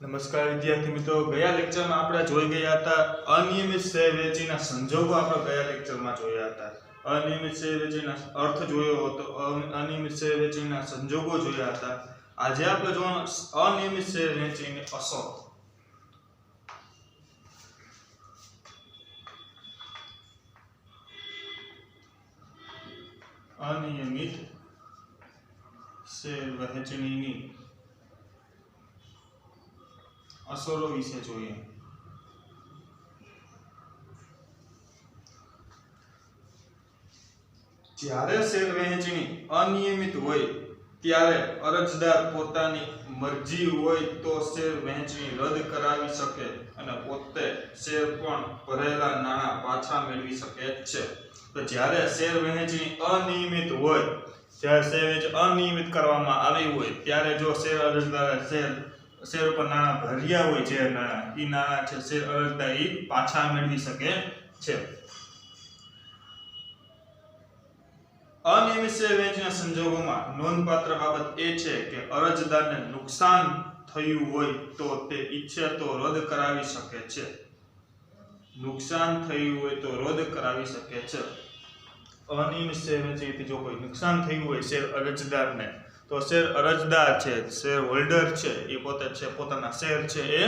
નમસ્કાર વિદ્યાર્થી મિત્રો, ગયા લેક્ચરમાં આપણે જોઈ ગયા હતા અનિયમિત શેર વેચીના સંજોગો. આપણે ગયા લેક્ચરમાં જોયા હતા અનિયમિત શેર વેચીના અર્થ જોયો હતો, અનિયમિત શેર વેચીના સંજોગો જોયા હતા. આજે આપણે જોવાનું અનિયમિત શેર વેચીની અસર. અનિયમિત શેર વહેંચણીની અસરો વિશે જોઈએ. જ્યારે શેર વહેંચણી અનિયમિત હોય ત્યારે અરજદાર પોતાની મરજી હોય તો શેર વહેંચણી રદ કરાવી શકે અને પોતે શેર પણ ભરેલા નાણાં પાછા મેળવી શકે છે. તો જ્યારે શેર વહેંચણી અનિયમિત હોય, જ્યારે શેર વહેંચણી અનિયમિત કરવામાં આવી હોય ત્યારે જો શેર અરજદાર શેર ઉપર નાણાં ભર્યા હોય, જે નાણાં છે શેર અરજદાર પાછા મેળવી શકે છે. અનિયમિત શેર વહેંચણીના સંજોગોમાં નોંધપાત્ર બાબત એ છે કે અરજદારને નુકસાન થયું હોય તો તે ઈચ્છે તો રદ કરાવી શકે છે. નુકસાન થયું હોય તો રદ કરાવી શકે છે. અનિયમિત શેર વહેંચણીથી જો કોઈ નુકસાન થયું હોય શેર અરજદારને, તો શેર અરજદાર છે, શેર હોલ્ડર છે, એ પોતે છે પોતાના શેર છે એ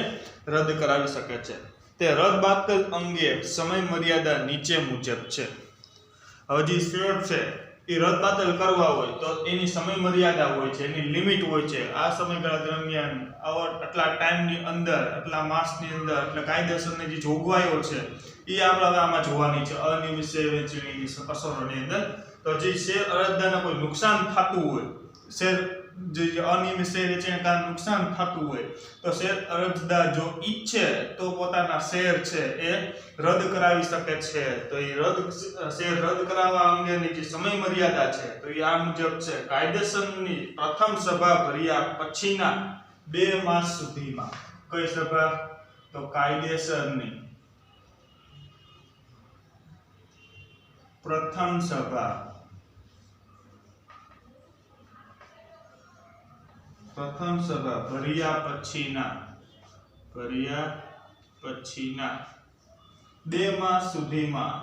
રદ કરાવી શકે છે. તે રદબાતલ અંગે સમય મર્યાદા નીચે મુજબ છે. હવે જે શેર છે એ રદબાતલ કરવા હોય તો એની સમય મર્યાદા હોય છે, એની લિમિટ હોય છે. આ સમયગાળા દરમિયાન આટલા ટાઈમની અંદર, આટલા માસની અંદર, એટલે કાયદેસરની જે જોગવાઈઓ છે એ આપણે આમાં જોવાની છે અનિયમિત શેર વહેંચણીની અસરોની અંદર. તો જે શેર અરજદારને કોઈ નુકસાન થતું હોય, શેર જે અનિયમિત શેર વેચીને કારણે નુકસાન થતું હોય તો શેર અરજદાર જો ઈચ્છે તો પોતાના શેર છે એ રદ કરાવી શકે છે. તો એ શેર રદ કરાવવા અંગેની જે સમય મર્યાદા છે તો એ આ મુજબ છે. કાયદેસરની પ્રથમ સભા ભર્યા પછીના 2 માસ સુધીમાં. કઈ સભા? તો કાયદેસરની પ્રથમ સભા ભર્યા પછીના 2 માસ સુધીમાં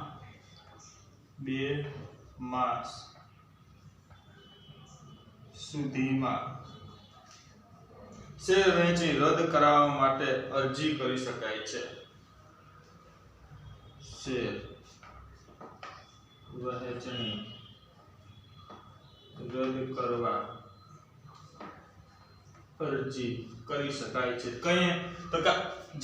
2 માસ સુધીમાં શેર વહેંચણી રદ કરાવવા માટે અરજી કરી શકાય છે. શેર વહેંચણી રદ કરવા અરજી કરી શકાય છે. કઈ તો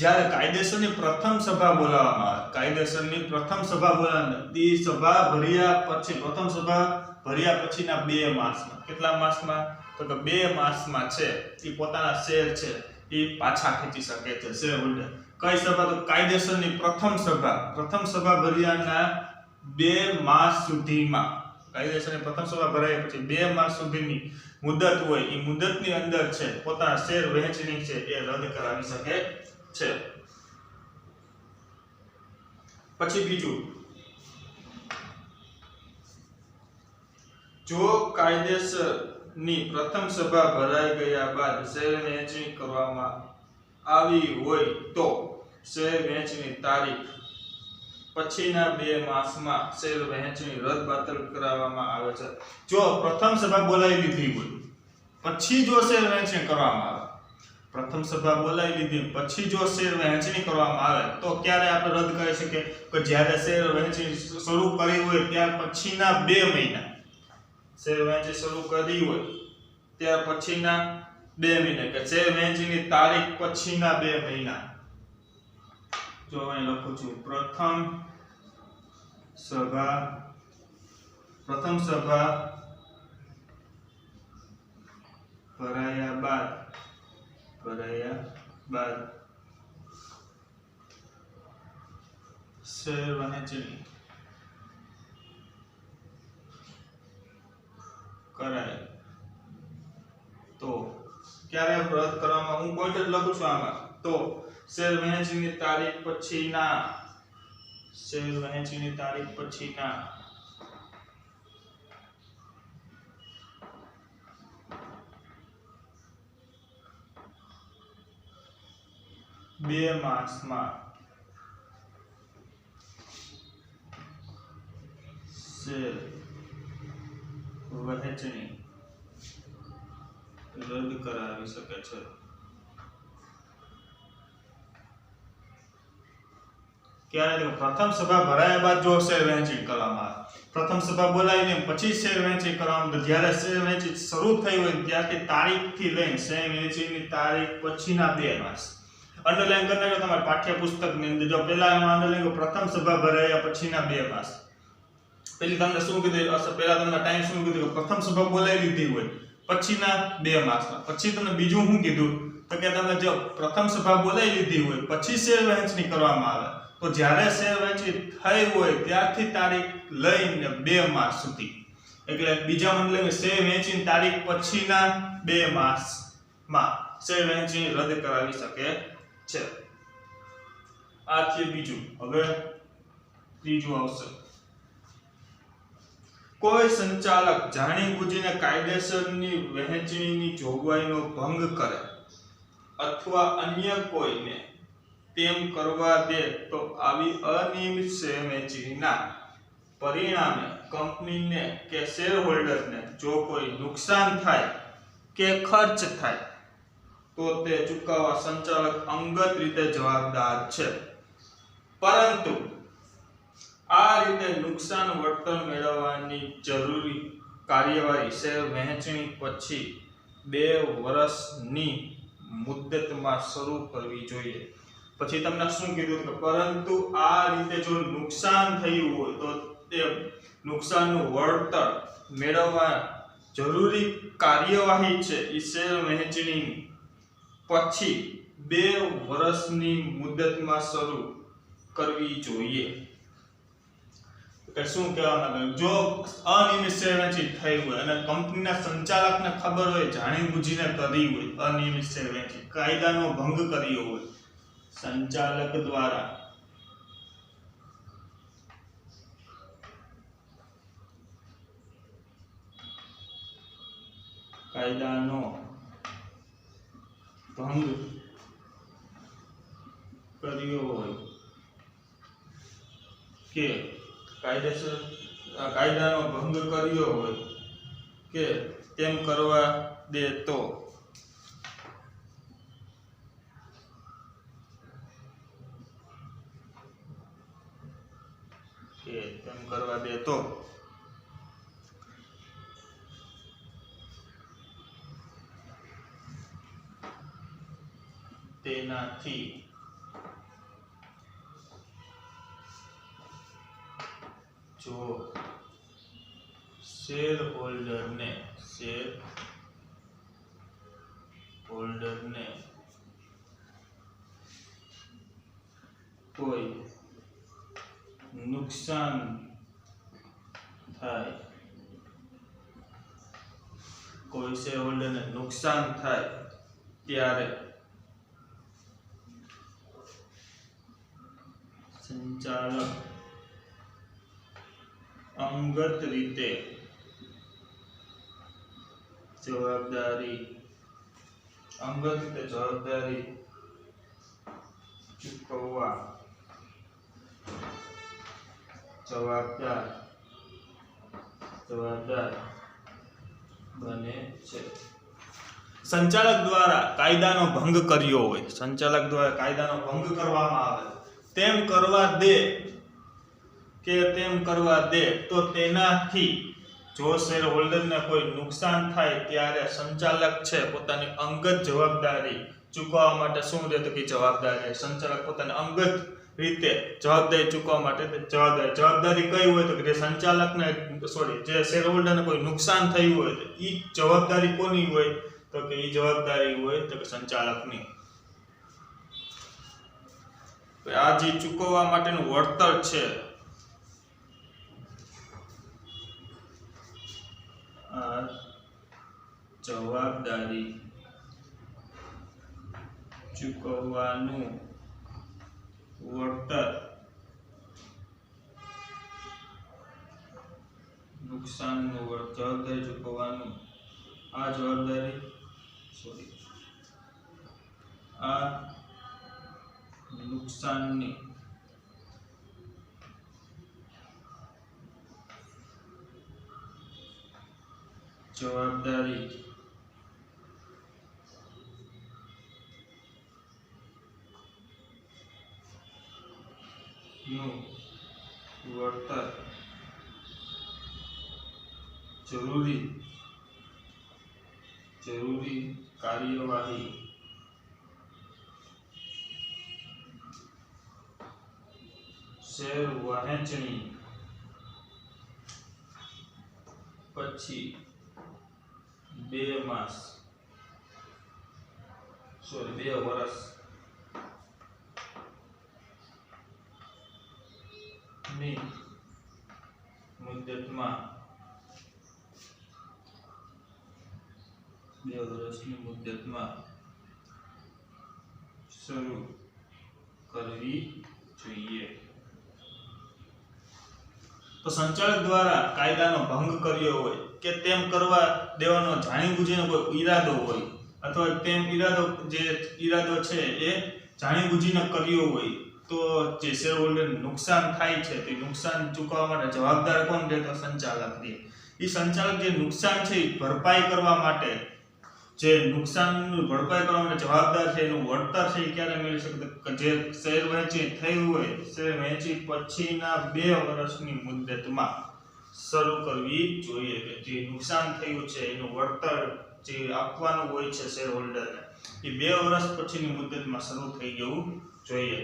જ્યારે કાયદેસરની પ્રથમ સભા બોલાવવામાં આવે, કાયદેસરની પ્રથમ સભા બોલાવવામાં, તે સભા ભર્યા પછી, પ્રથમ સભા ભર્યા પછીના 2 માસમાં. કેટલા માસમાં? તો કે 2 માસમાં છે એ પોતાના શેર છે એ પાછા ખેંચી શકે છે શેર હોલ્ડર. કઈ સભા? તો કાયદેસરની પ્રથમ સભા ભર્યાના 2 માસ સુધીમાં. કાયદેસરની પ્રથમ સભા ભરાય પછી 2 માસ સુધીની મુદત હોય, એ મુદતની અંદર છે પોતાના શેર વહેંચણી છે એ રદ કરાવી શકે છે. પછી બીજું, જો કાયદેસરની પ્રથમ સભા ભરાઈ ગયા બાદ શેર વહેંચણી કરવામાં આવી હોય તો શેર વહેંચણી તારીખ પછીના 2 માસમાં શેર વહેંચણી રદબાતલ કરાવવામાં આવે છે. જો પ્રથમ સભા બોલાવી લીધી હોય પછી જો શેર વહેંચણી કરવામાં આવે, પ્રથમ સભા બોલાવી લીધી પછી જો શેર વહેંચણી કરવામાં આવે તો ક્યારે આપણે રદ કરી શકીએ? કે જ્યારે શેર વહેંચણી શરૂ કરી હોય ત્યાર પછીના 2 મહિના. શેર વહેંચણી શરૂ કરી હોય ત્યાર પછીના 2 મહિના, કે શેર વહેંચણીની તારીખ પછીના 2 મહિના. જો અહીં લખું છું, પ્રથમ સભા ભરાયા બાદ શેર વહેંચણી કરાય તો ક્યારે રદ કરવામાં? હું પોઈન્ટ જ લખું છું આમાં. તો શેર વહેંચણીની તારીખ પછીના 2 માસમાં શેર વહેંચણી રદ કરાવી શકે છે। ક્યારે તો પ્રથમ સભા ભરાયા બાદ જો શેર વહેંચણી કરવામાં આવે, પ્રથમ સભા બોલાવીને પછી શેર વહેંચણી કરવામાં, તો જ્યારે શેર વહેંચણી શરૂ થઈ હોય ત્યારથી તારીખથી લઈને શેર વહેંચણીની તારીખ પછીના 2 માસ અંડરલાઈન કરી નાખો તમારા પાઠ્યપુસ્તકની અંદર। જો પહેલા એમાં અંડરલાઈન પ્રથમ સભા ભરાયા પછીના 2 માસ, પેલી તમને શું કીધું, પહેલા તમને ટાઈમ શું કીધું કે પ્રથમ સભા બોલાવી લીધી હોય પછીના 2 માસમાં, પછી તમને બીજું શું કીધું તો કે તમે જો પ્રથમ સભા બોલાવી લીધી હોય પછી શેર વહેંચણી કરવામાં આવે તો જ્યારે શેર વહેંચણી થઈ હોય ત્યારથી તારીખ લઈને 2 માસ સુધી, એટલે બીજા મતલબ શેર વહેંચણી તારીખ પછીના 2 માસમાં શેર વહેંચણી રદ કરાવી શકે છે। આ છે બીજું। હવે ત્રીજું આવશે, કોઈ સંચાલક જાણીબૂજીને કાયદેસરની વહેંચણીની જોગવાઈનો ભંગ કરે અથવા અન્ય કોઈને તેમ કરવા દે તો આવી અનિયમિત શેર વહેંચણીના પરિણામે કંપનીને કે શેર હોલ્ડરને જો કોઈ નુકસાન થાય કે ખર્ચ થાય તો તે ચૂકવવા સંચાલક અંગત રીતે જવાબદાર છે, પરંતુ આ રીતે નુકસાન વળતર મેળવવાની જરૂરી કાર્યવાહી શેર વહેંચણી પછી 2 વર્ષની મુદ્દતમાં શરૂ કરવી જોઈએ। પછી તમને શું કીધું કે પરંતુ આ રીતે જો નુકસાન થયું હોય તો તે નુકસાનનું વળતર મેળવવા જરૂરી કાર્યવાહી છે એ શેર વહેંચણી પછી 2 વર્ષની મુદ્દતમાં શરૂ કરવી જોઈએ। કે શું કહેવા માંગે, જો અનિયમિત શેર વહેંચણી થઈ હોય અને કંપનીના સંચાલકને ખબર હોય જાણીબૂજીને કરી હોય અનિયમિત શેર વહેંચણી, કાયદાનો ભંગ કર્યો હોય સંચાલક દ્વારા, કાયદાનો ભંગ કર્યો હોય કે કાયદાનો ભંગ કર્યો હોય કે તેમ કરવા દે તો તેનાથી જો શેર હોલ્ડરને કોઈ નુકસાન થાય, કોઈ શેર હોલ્ડરને નુકસાન થાય ત્યારે સંચાલક અંગત રીતે જવાબદારી ચૂકવવા જવાબદાર બને છે। સંચાલક દ્વારા કાયદાનો ભંગ કર્યો હોય, સંચાલક દ્વારા કાયદાનો ભંગ કરવામાં આવે તેમ કરવા દે તો તેનાથી જો શેર હોલ્ડરને કોઈ નુકસાન થાય ત્યારે સંચાલક છે પોતાની અંગત જવાબદારી ચૂકવવા માટે શું રહે તો કે જવાબદાર છે। સંચાલક પોતાની અંગત રીતે જવાબદારી ચૂકવવા માટે જવાબદારી કઈ હોય તો કે સંચાલકને જે શેર હોલ્ડરને કોઈ નુકસાન થયું હોય તો એ જવાબદારી કોની હોય તો કે એ જવાબદારી હોય તો કે સંચાલકની। આ જે ચૂકવવા માટેનું વળતર છે જવાબદારી ચૂકવવાનું વળતર નુકસાનનું વળતર જવાબદારી ચૂકવવાનું આ નુકસાનની જવાબદારી નું વળતર જરૂરી કાર્યવાહી શેર વહેંચણી પછી 2 વર્ષ ની મુદ્દતમાં 2 વર્ષની મુદ્દતમાં શરૂ કરવી જોઈએ। તો સંચાલક દ્વારા કાયદાનો ભંગ કર્યો હોય કે તેમ કરવા દેવાનો જાણીબૂજીનો કોઈ ઈરાદો હોય અથવા તેમ ઈરાદો છે એ જાણીબૂજીને કર્યો હોય તો જે શેર હોલ્ડરને નુકસાન થાય છે તે નુકસાન ચૂકવવા માટે જવાબદાર કોણ છે? તો સંચાલક છે। એ સંચાલક જે નુકસાન છે એ ભરપાઈ કરવા માટે જે નુકસાનનું ભરપાઈ કરવા માટે જવાબદાર છે એનું વળતર છે એ ક્યારે મેળવી શકે? જે શેર વહેંચણી થઈ હોય શેર વહેંચી પછીના 2 વર્ષની મુદ્દતમાં શરૂ કરવી જોઈએ કે જે નુકસાન થયું છે એનું વળતર જે આપવાનું હોય છે શેર હોલ્ડરને એ 2 વર્ષ પછીની મુદ્દતમાં શરૂ થઈ જવું જોઈએ।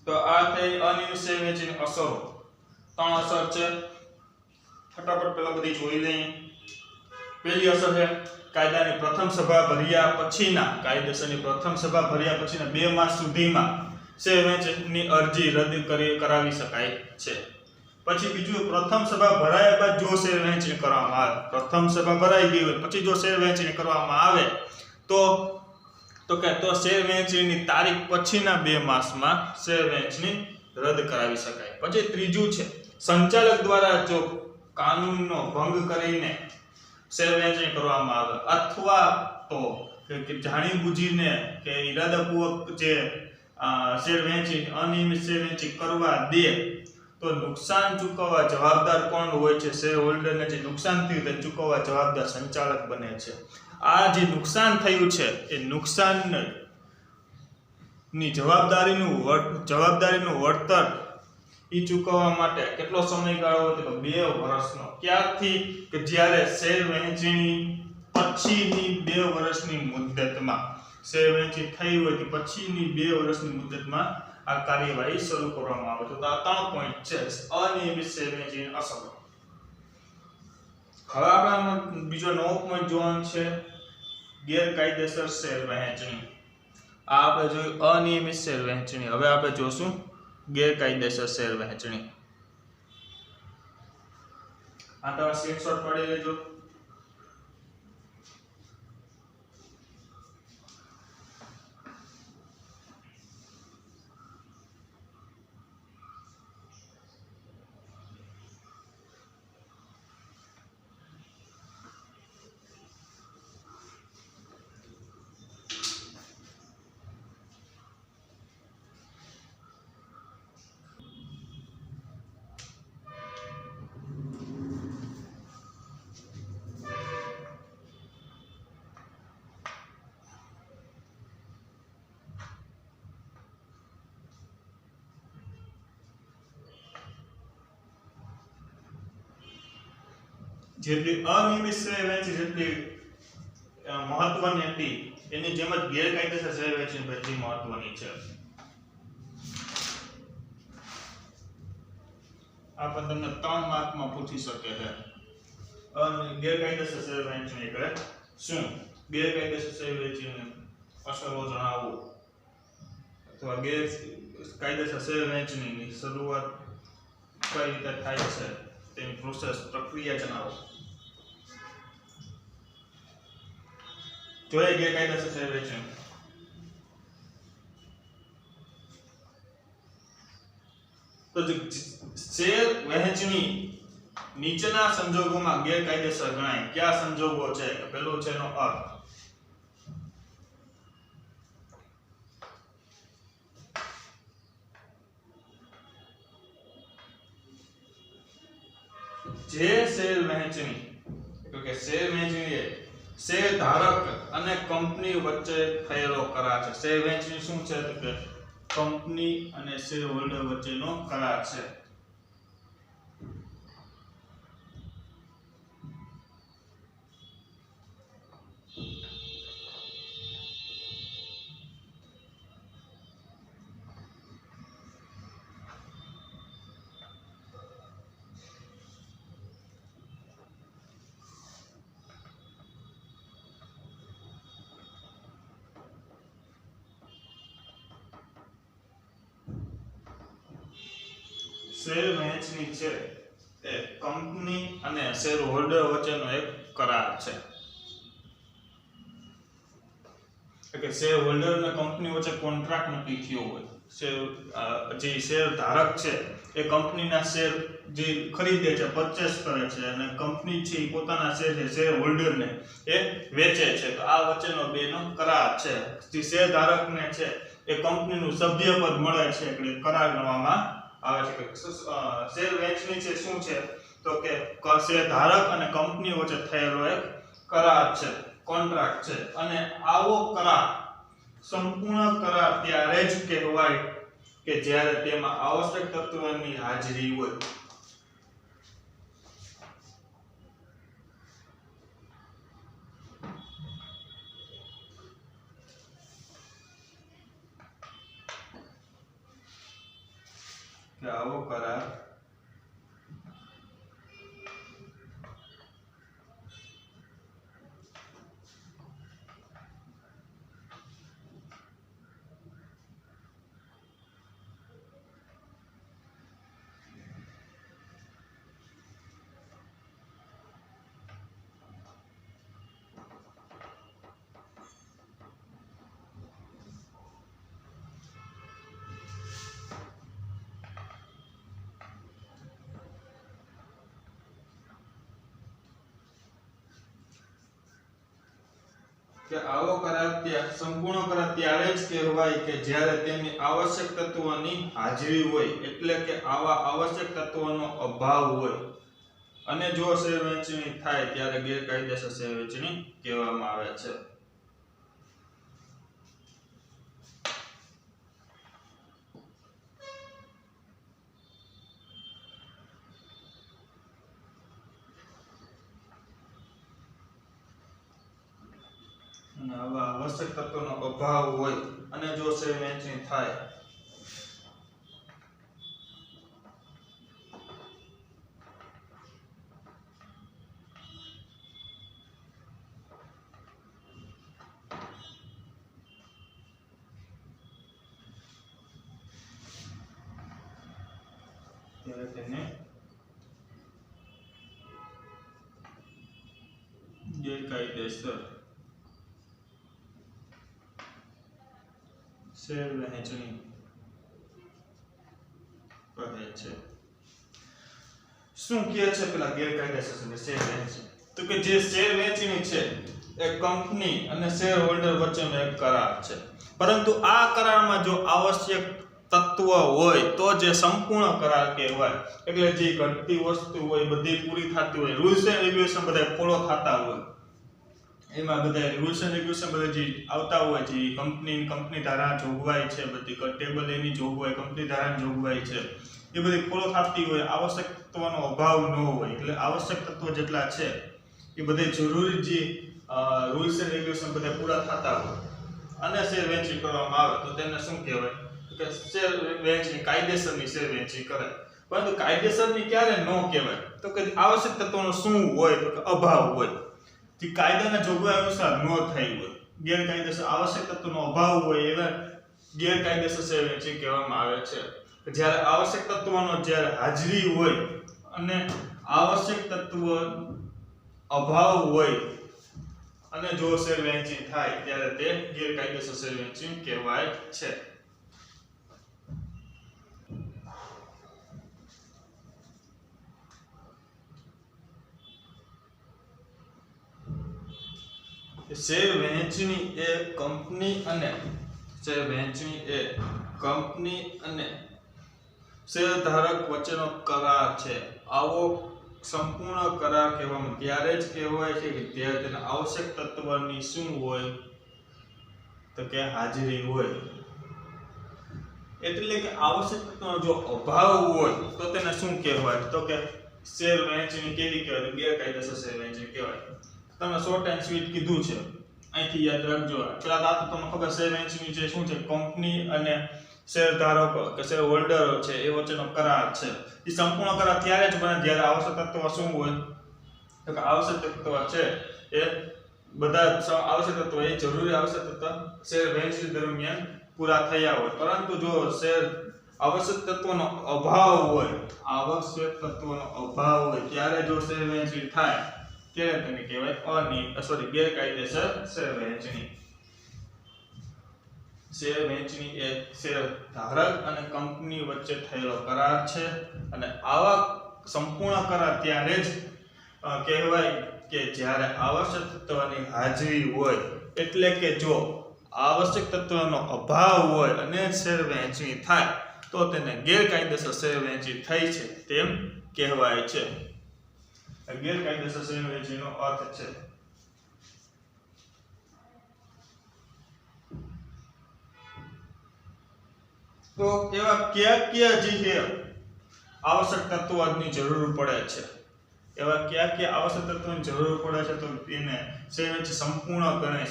તો આ થઈ અનિયમિત શેર વહેંચણીની અસરો। 3 અસર છે, ફટાફટ પેલા બધી જોઈ લઈએ। પહેલી અસર છે કાયદાની પ્રથમ સભા ભર્યા પછીના 2 માસ સુધીમાં શેર વહેંચણીની અરજી રદ કરાવી શકાય છે। પછી બીજું, પ્રથમ સભા ભરાયા બાદ જો શેર વહેંચણી કરવામાં આવે, પ્રથમ સભા ભરાઈ ગઈ હોય પછી જો શેર વહેંચણી કરવામાં આવે તો શેર વહેંચણીની તારીખ પછીના 2 માસમાં શેર વહેંચણી રદ કરાવી શકાય। પછી ત્રીજું છે સંચાલક દ્વારા જો કાનૂનનો ભંગ કરીને શેર વહેંચણી કરવામાં આવે અથવા તો કે જાણીબૂજીને કે ઈરાદાપૂર્વક જે શેર વહેંચણી અનિયમિત શેર વહેંચણી કરવા દે તો નુકસાન ચૂકવવા જવાબદાર કોણ હોય છે? શેર હોલ્ડરને જે નુકસાન થયું તે ચૂકવવા જવાબદાર સંચાલક બને છે। આ જે નુકસાન થયું છે એ નુકસાનની જવાબદારીનું વળતર ઈ ચૂકવવા માટે કેટલો સમયગાળો હતો? તો 2 વર્ષનો। ક્યારથી? કે જ્યારે શેર વહેંચણી પછીની 2 વર્ષની મુદ્દતમાં શેર વહેંચણી થઈ હોય તો પછીની 2 વર્ષની મુદ્દતમાં આ કાર્યવાહી શરૂ કરવામાં આવે છે। તો આ 3 પોઈન્ટ છે અનિયમિત શેર વહેંચણીની અસરો। હવે આપણે બીજો નવો પોઈન્ટ જોવાનો છે ગેરકાયદેસર શેર વહેંચણી। આ આપણે જોયું અનિયમિત શેર વહેંચણી। હવે આપણે જોશું ગેરકાયદેસર શેર વહેંચણી। આ તમે સ્ક્રીનશોટ પાડી લેજો। જેટલી અનિયમિત શેર વહેંચણી જેટલી મહત્વની હતી એની જેમ જ ગેરકાયદેસર શેર વહેંચણી એટલી મહત્વની છે। આ પણ તમને 3 માર્કમાં પૂછી શકે છે। ગેરકાયદેસર શેર વહેંચણી એટલે શું? ગેરકાયદેસર શેર વહેંચણીની અસરો જણાવો અથવા ગેરકાયદેસર શેર વહેંચણીની શરૂઆત કઈ રીતે થાય છે તેની પ્રોસેસ પ્રક્રિયા જણાવો। જોઈએ ગેરકાયદેસર શેર વહેંચણી। તો શેર વહેંચણી નીચેના સંજોગોમાં ગેરકાયદેસર ગણાય। કયા સંજોગો છે? પહેલો છે એનો અર્થ। જે શેર વહેંચણી એટલે કે શેર વહેંચણી એ શેર ધારક અને કંપની વચ્ચે થયેલો કરાર છે. શેર વહેંચણી શું છે તો કે કંપની અને શેર હોલ્ડર વચ્ચેનો કરાર છે. શેર વહેંચણી છે એ કંપની અને શેર હોલ્ડર વચ્ચેનો એક કરાર છે. એટલે શેર હોલ્ડર અને કંપની વચ્ચે કોન્ટ્રાક્ટ નક્કી થયો હોય. જે શેર ધારક છે એ કંપનીના શેર જે ખરીદે છે, પરચેસ કરે છે અને કંપની છે એ પોતાના શેર છે શેર હોલ્ડરને એ વેચે છે. તો આ વચ્ચેનો બેનો કરાર છે. જે શેર ધારકને છે એ કંપનીનું સભ્યપદ મળે છે એટલે કરાર ગણવામાં આવે છે. શેર વહેંચણી છે શું છે તો કે શેર ધારક અને કંપની વચ્ચે થયેલો એક કરાર છે, કોન્ટ્રાક્ટ છે. અને આવો કરાર સંપૂર્ણ કરાર ત્યારે જ કહેવાય કે જ્યારે તેમાં આવશ્યક તત્વોની હાજરી હોય. કે આવો કરાર સંપૂર્ણ કરાર ત્યારે જ કહેવાય કે જ્યારે તેની આવશ્યક તત્વોની હાજરી હોય. એટલે કે આવા આવશ્યક તત્વોનો અભાવ હોય. અને જો શેર વહેંચણી થાય ત્યારે ગેરકાયદેસર શેર વહેંચણી કહેવામાં આવે છે. અને આવા આવશ્યક તત્વોનો અભાવ હોય અને જો શેર વહેંચણી થાય ત્યારે તેને ગેરકાયદેસર શેર વહેંચણી કહે છે. શું કહે છે પેલા ગેરકાયદેસર શેર વહેંચણી? તો કે જે શેર વહેંચણી છે એ કંપની અને શેર હોલ્ડર વચ્ચેનો એક કરાર છે. પરંતુ આ કરારમાં જો આવશ્યક તત્વ હોય તો જે સંપૂર્ણ કરાર કહેવાય. એટલે જે ઘટતી વસ્તુ હોય બધી પૂરી થતી હોય, રૂલ્સ એન્ડ રેગ્યુલેશન બધા ફોલો થતા હોય. એમાં બધા રૂલ્સ એન્ડ રેગ્યુલેશન બધા જે આવતા હોય છે, કંપની ધારા જોગવાઈ છે, બધી ટેબલ એની જોગવાઈ, કંપની ધારાની જોગવાઈ છે, એ બધી ફોલો થતી હોય. આવશ્યક તત્વનો અભાવ ન હોય. એટલે આવશ્યક તત્વ જેટલા છે એ બધા જરૂરી જે રૂલ્સ એન્ડ રેગ્યુલેશન બધા પૂરા થતા હોય અને શેર વહેંચણી કરવામાં આવે તો તેને શું કહેવાય કે શેર વહેંચણી કાયદેસરની શેર વહેંચણી કરાય. પરંતુ કાયદેસરની ક્યારે ન કહેવાય તો કે આવશ્યક તત્વોનો શું હોય તો કે અભાવ હોય. જે કાયદાના જોગવાઈ અનુસાર ન થઈ હોય, ગેરકાયદેસર આવશ્યક તત્વનો અભાવ હોય એને ગેરકાયદેસર શેર વહેંચણી કહેવામાં આવે છે. જ્યારે આવશ્યક તત્વોનો જ્યારે હાજરી હોય અને આવશ્યક તત્વ અભાવ હોય અને જો શેર વહેંચણી થાય ત્યારે તે ગેરકાયદેસર શેર વહેંચણી કહેવાય છે. શેર વહેંચણી એ કંપની અને શેરધારક વચ્ચેનો કરાર છે. આવો સંપૂર્ણ કરાર કહેવામાં ત્યારે જ કહેવાય છે કે જ્યારે તેના આવશ્યક તત્વની શું હોય તો કે હાજરી હોય। એટલે કે આવશ્યક તત્વનો જો અભાવ હોય તો તેને શું કહેવાય તો કે શેર વહેંચણી કેવી કહેવાય ગેરકાયદેસર શેર વહેંચણી કહેવાય। તમે શોર્ટ એન્ડ સ્વીટ કીધું છે અહીંથી યાદ રાખજો। પેલા વાત તો તમને ખબર શેર વહેંચણી છે શું છે કંપની અને શેર ધારકો કે શેર હોલ્ડરો છે એ વચ્ચેનો કરાર છે। એ સંપૂર્ણ કરાર ત્યારે જ બને જ્યારે આવશ્યક તત્વ શું હોય તો કે આવશ્યક તત્વ છે એ બધા આવશ્યક તત્વ એ જરૂરી આવશ્યક તત્વ શેર વહેંચણી દરમિયાન પૂરા થયા હોય। પરંતુ જો શેર આવશ્યક તત્વનો અભાવ હોય ત્યારે જો શેર વહેંચણી થાય ત્યારે તેને કહેવાય ગેરકાયદેસર શેર વહેંચણી। શેર વહેંચણી એ શેર ધારક અને કંપની વચ્ચે થયેલો કરાર છે અને આવા સંપૂર્ણ કરાર ત્યારે જ કહેવાય કે જ્યારે આવશ્યક તત્વની હાજરી હોય। એટલે કે જો આવશ્યક તત્વનો અભાવ હોય અને શેર વહેંચણી થાય તો તેને ગેરકાયદેસર શેર વહેંચણી થઈ છે તેમ કહેવાય છે। ગેરકાયદેસર શેર વહેંચણીનો અર્થ છે તો એવા કયા જે આવશ્યક તત્વોની જરૂર પડે છે એવા કયા આવશ્યક તત્વોની જરૂર પડે છે તો એને શેર વહેંચણી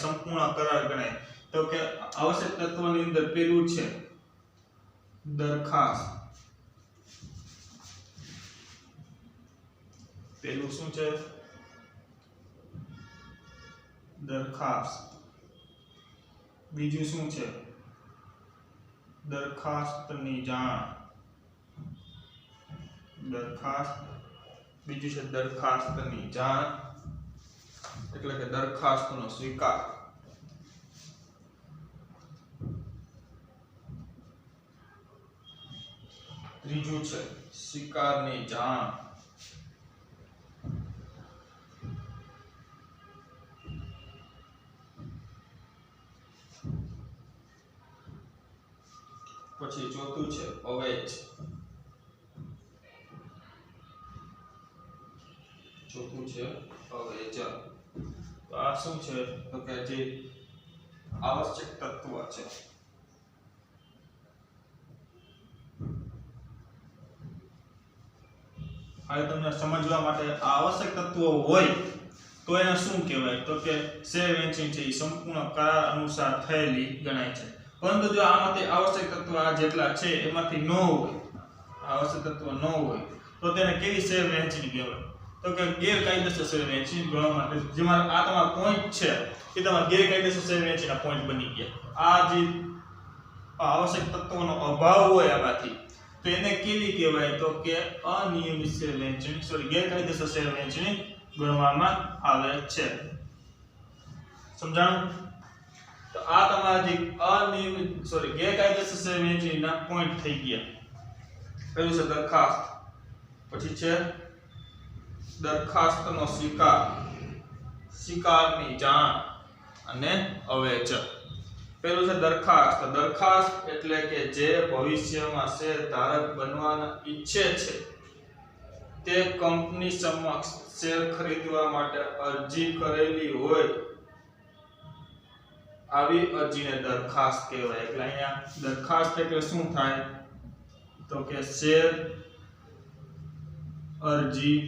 સંપૂર્ણ કરાર ગણાય। તો કે આવશ્યક તત્વોની અંદર પેલું છે દરખાસ્ત। પેલું શું છે દરખાસ્ત। બીજું શું છે દરખાસ્તની જાણ। બીજું છે દરખાસ્તની જાણ એટલે કે દરખાસ્તનો સ્વીકાર। ત્રીજું છે સ્વીકારની જાણ। પછી ચોથું છે અવેજ। તો આ શું છે તો કે જે આવશ્યક તત્વ છે હવે તમને સમજવા માટે આવશ્યક તત્વો હોય તો એને શું કહેવાય તો કે શેર વહેંચણી છે એ સંપૂર્ણ કરાર અનુસાર થયેલી ગણાય છે। પરંતુ જો આમાંથી આવશ્યક તત્વ આ જેટલા છે એમાંથી ન હોય આવશ્યક તત્વ ન હોય તો તેને કેવી શેર વહેંચણી કહેવાય તો કે ગેરકાયદેસર શેર વહેંચણી ગણવા માટે જેમાં આ તમારા પોઈન્ટ છે એ તમારા ગેરકાયદેસર શેર વહેંચણીના પોઈન્ટ બની ગયા। આ જે આવશ્યક તત્વોનો અભાવ હોય આમાંથી તો એને કેવી કહેવાય તો કે અનિયમિત શેર વહેંચણી ગેરકાયદેસર શેર વહેંચણી ગણવામાં આવે છે। સમજાણું? તો આ તમારા જે અનિયમિત ગેરકાયદેસર શેર વહેંચણીના પોઈન્ટ થઈ ગયા। પહેલું છે દરખાસ્ત, પછી છે દરખાસ્તનો સ્વીકાર, સ્વીકારની જાણ અને અવેજ। પહેલું છે દરખાસ્ત। દરખાસ્ત એટલે કે જે ભવિષ્યમાં શેર ધારક બનવાના ઈચ્છે છે તે કંપની સમક્ષ શેર ખરીદવા માટે અરજી કરેલી હોય આવી અરજીને દરખાસ્ત કહેવાય। એટલે અહીંયા દરખાસ્ત એટલે શું થાય તો કે શેર અરજી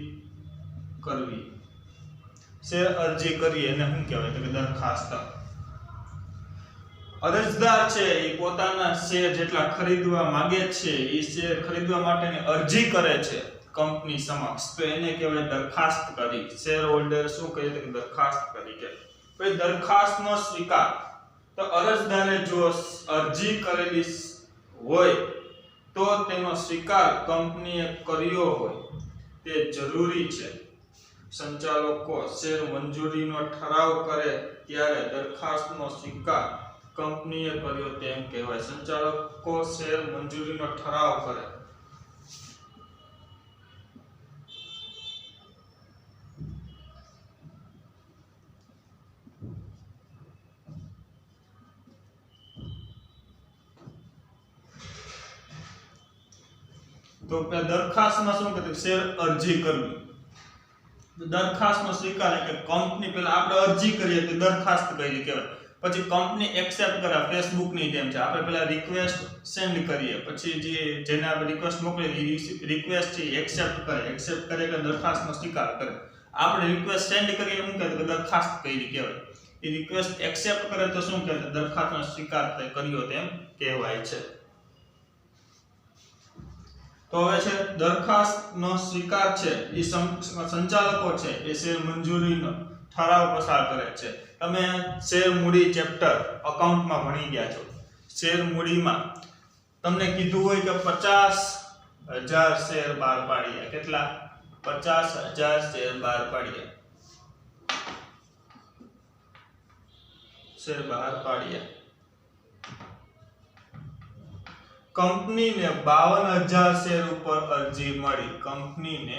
કરવી। શેર અરજી કરી એને શું કહેવાય તો કે દરખાસ્ત। અરજદાર છે એ પોતાના શેર જેટલા ખરીદવા માંગે છે એ શેર ખરીદવા માટેની અરજી કરે છે કંપની સમક્ષ તો એને કહેવાય દરખાસ્ત કરી। શેર હોલ્ડર શું કહે છે કે દરખાસ્ત કરી કે પછી દરખાસ્તનો સ્વીકાર। તો અરજદારે જો અરજી કરેલી હોય તો તેનો સ્વીકાર કંપનીએ કર્યો હોય તે જરૂરી છે। સંચાલકો શેર મંજૂરીનો ઠરાવ કરે ત્યારે દરખાસ્તનો સ્વીકાર કંપનીએ કર્યો તેમ કહેવાય। સંચાલકો શેર મંજૂરીનો ઠરાવ કરે તો દરખાસ્તમાં શું કહે શેર અરજી કરવી। દરખાસ્તનો સ્વીકાર કે કંપની પેલા આપણે અરજી કરીએ તો દરખાસ્ત કરી કહેવાય. પછી કંપની એક્સેપ્ટ કરે ફેસબુક ની જેમ છે. આપણે પેલા રિક્વેસ્ટ સેન્ડ કરીએ પછી જેને આપણે રિક્વેસ્ટ મોકલી રિક્વેસ્ટ છે એક્સેપ્ટ કરે એટલે દરખાસ્તનો સ્વીકાર કરે. આપણે રિક્વેસ્ટ સેન્ડ કરીએ શું કહેવાય તો દરખાસ્ત કરી કહેવાય. એ રિક્વેસ્ટ એક્સેપ્ટ કરે તો શું કહેવાય દરખાસ્તનો સ્વીકાર કર્યો તેમ કહેવાય છે. તો હવે છે દરખાસ્તનો સ્વીકાર છે એ સંચાલકો છે એ શેર મંજૂરીનો ઠરાવ પસાર કરે છે. તમે શેર મૂડી ચેપ્ટર અકાઉન્ટમાં ભણી ગયા છો. શેર મૂડીમાં તમને કીધું હોય કે 50,000 શેર બહાર પાડ્યા. કેટલા? 50,000 શેર બહાર પાડ્યા. શેર બહાર પાડ્યા. કંપનીને 52,000 શેર ઉપર અરજી મળી. કંપનીને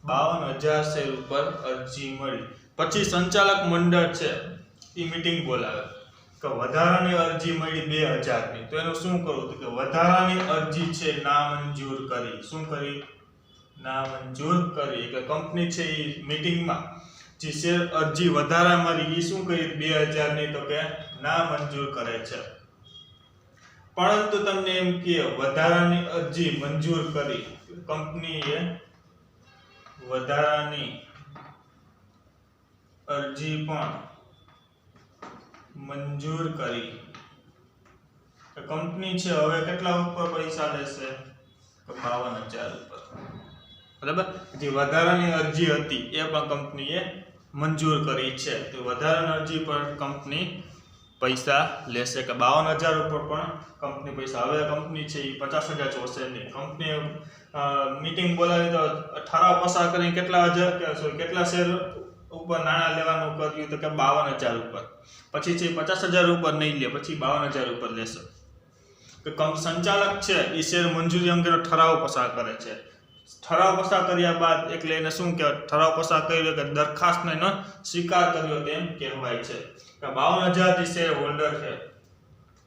52,000 શેર ઉપર અરજી મળી. પછી સંચાલક મંડળ છે એ મીટિંગ બોલાવે કે વધારાની અરજી મળી 2,000 ની. તો એનું શું કરવું કે વધારાની અરજી છે નામંજૂર કરી. શું કરી? નામંજૂર કરી. કે કંપની છે એ મીટિંગમાં જે શેર અરજી વધારા મળી એ શું કરી 2,000 ની તો કે નામંજૂર કરે છે. પરંતુ તમને એમ કે વધારાની અરજી મંજૂર કરી. કંપનીએ વધારાની અરજી પણ મંજૂર કરી. કંપની છે હવે કેટલા ઉપર પૈસા લેશે? 52,000 ઉપર. બરાબર. જે વધારાની અરજી હતી એ પણ કંપનીએ મંજૂર કરી છે. તો વધારાની અરજી પર કંપની પૈસા લેશે કે 52,000 ઉપર પણ કંપની પૈસા. હવે કંપની છે એ 50,000 જોશે નહીં. કંપની મીટિંગ બોલાવી તો ઠરાવ પસાર કરીને કેટલા શેર ઉપર નાણાં લેવાનું કર્યું તો કે 52,000 ઉપર. પછી છે 50,000 ઉપર નહીં લે, પછી 52,000 ઉપર લેશે. કે સંચાલક છે એ શેર મંજૂરી અંગેનો ઠરાવ પસાર કરે છે. ઠરાવ પસાર કર્યા બાદ એટલે એને શું કહેવાય? ઠરાવ પસાર કર્યો કે દરખાસ્તનો એનો સ્વીકાર કર્યો તેમ કહેવાય છે. કે 52,000 જે શેર હોલ્ડર છે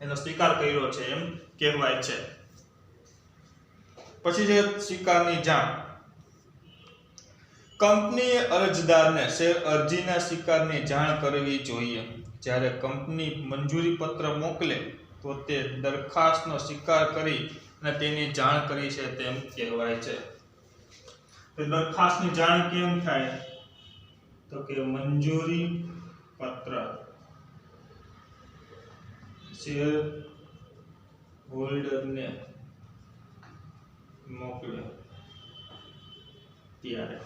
એનો સ્વીકાર કર્યો છે એમ કહેવાય છે. પછી છે સ્વીકારની જાણ. કંપનીએ અરજદારને શેર અરજીના સ્વીકારની જાણ કરવી જોઈએ. જ્યારે કંપની મંજૂરી પત્ર મોકલે તો તે દરખાસ્તનો સ્વીકાર કરી અને તેની જાણ કરી છે તેમ કહેવાય છે. તો દરખાસ્તની જાણ કેમ થાય? તો કે મંજૂરી પત્ર શેર હોલ્ડરને મોકલે ત્યારે.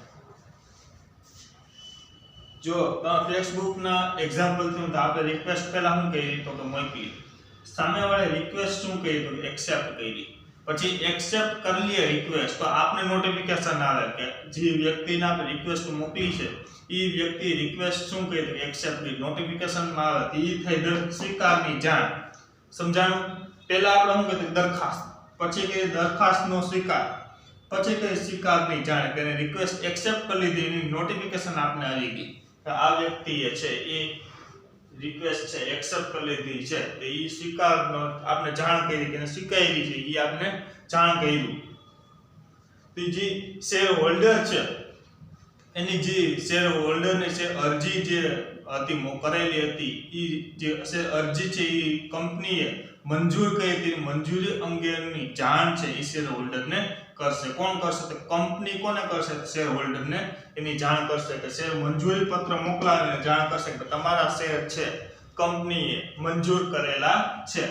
જો તમે ફેસબુકના એક્ઝામ્પલ થયું તો આપણે રિક્વેસ્ટ પહેલા શું કરી તો મોકલી. સામેવાળે રિક્વેસ્ટ શું કરી તો એક્સેપ્ટ કરી. પછી એક્સેપ્ટ કરી લે રિક્વેસ્ટ તો આપને નોટિફિકેશન આવે કે જે વ્યક્તિને આપણે રિક્વેસ્ટ મોકલી છે એ વ્યક્તિ રિક્વેસ્ટ શું કરી તો એક્સેપ્ટ કરી. નોટિફિકેશનમાં આવે તો એ થઈ સ્વીકારની જાણ. સમજાણું? પહેલા આપણે શું કહીએ દરખાસ્ત, પછી કહીએ દરખાસ્તનો સ્વીકાર, પછી કહીએ સ્વીકારની જાણ. કે રિક્વેસ્ટ એક્સેપ્ટ કરી લીધી એની નોટિફિકેશન આપને આવી ગઈ કે આ વ્યક્તિએ છે એ રિક્વેસ્ટ છે એક્સેપ્ટ કરી લીધી છે તો એ સ્વીકારનો આપણે જાણ કરી કે સ્વીકારી છે એ આપણે જાણ કર્યું. ત્રીજી શેર હોલ્ડર છે એની જે શેર હોલ્ડરની છે અરજી જે હતી કરેલી હતી એ જે શેર અરજી છે એ કંપનીએ મંજૂર કરી હતી. મંજૂરી અંગેની જાણ છે એ શેર હોલ્ડરને કરશે. કોણ કરશે? તો કંપની કોને કરશે? શેર હોલ્ડરને એની જાણ કરશે કે શેર મંજૂરી પત્ર મોકલાવીને જાણ કરશે કે તમારા શેર છે કંપનીએ મંજૂર કરેલા છે.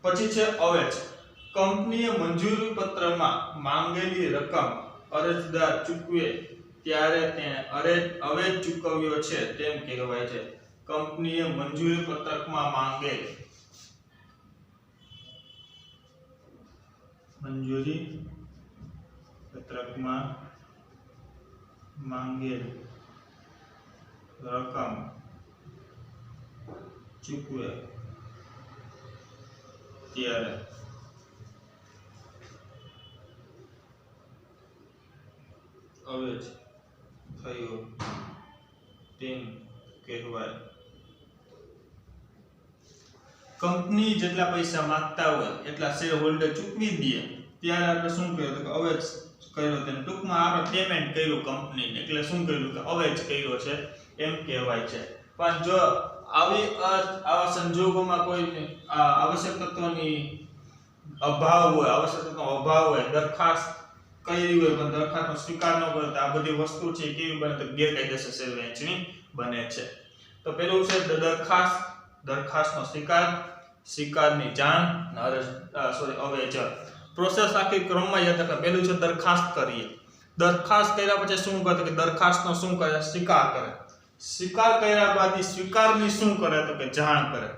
પછી છે અવેજ. કંપનીએ મંજૂરી પત્રમાં માંગેલી રકમ અરજદાર ચૂકવે ત્યારે તેને અવેજ ચૂકવ્યો છે તેમ કહેવાય છે. કંપનીએ મંજૂરી પત્રકમાં માંગેલ રકમ ચૂકવે ત્યારે અવેજ થયો તેમ કહેવાય. કંપની જેટલા પૈસા માંગતા હોય એટલા શેર હોલ્ડર ચૂકવી દે ત્યારે આપણે શું કર્યું તો કે અવેજ કર્યો તેને ટૂંકમાં આપણે પેમેન્ટ કર્યું કંપનીને એટલે શું કર્યું કે અવેજ કર્યો છે એમ કહેવાય છે પણ જો આવા સંજોગોમાં કોઈ આવશ્યક તત્વની અભાવ હોય આવશ્યક તત્વનો અભાવ હોય દરખાસ્ત કરી હોય પણ દરખાસ્તનો સ્વીકાર ન કરે તો આ બધી વસ્તુ છે કેવી બને તો ગેરકાયદેસર શેર વહેંચણી બને છે તો પેલું છે દરખાસ્તનો સ્વીકારની જાણ અવેજ પ્રોસેસ આખી ક્રમમાં યાદ રાખો પહેલું છે દરખાસ્ત કરીએ દરખાસ્ત કર્યા પછી શું કરે કે દરખાસ્તનો શું કરે સ્વીકાર કરે સ્વીકાર કર્યા બાદ સ્વીકારની શું કરે તો કે જાણ કરે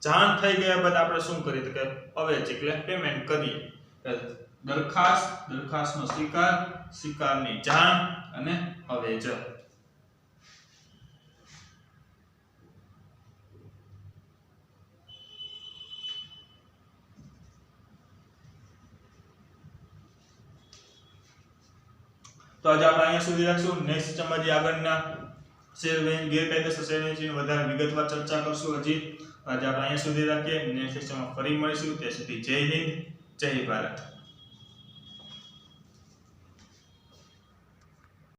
જાણ થઈ ગયા બાદ આપણે શું કરીએ તો કે અવેજ એટલે પેમેન્ટ કરીએ દરખાસ્તનો સ્વીકારની જાણ અને અવેજ તો આજે આપણે અહીંયા સુધી રાખશું નેક્સ્ટ સિસ્ટમમાં જે આગળના ગેરકાયદેસર શેર વહેંચણીની વધારે વિગતવાર ચર્ચા કરશું હજી આજે આપણે અહીંયા સુધી રાખીએ નેક્સ્ટ સિસ્ટમમાં ફરી મળીશું ત્યાં સુધી જય હિન્દ જય ભારત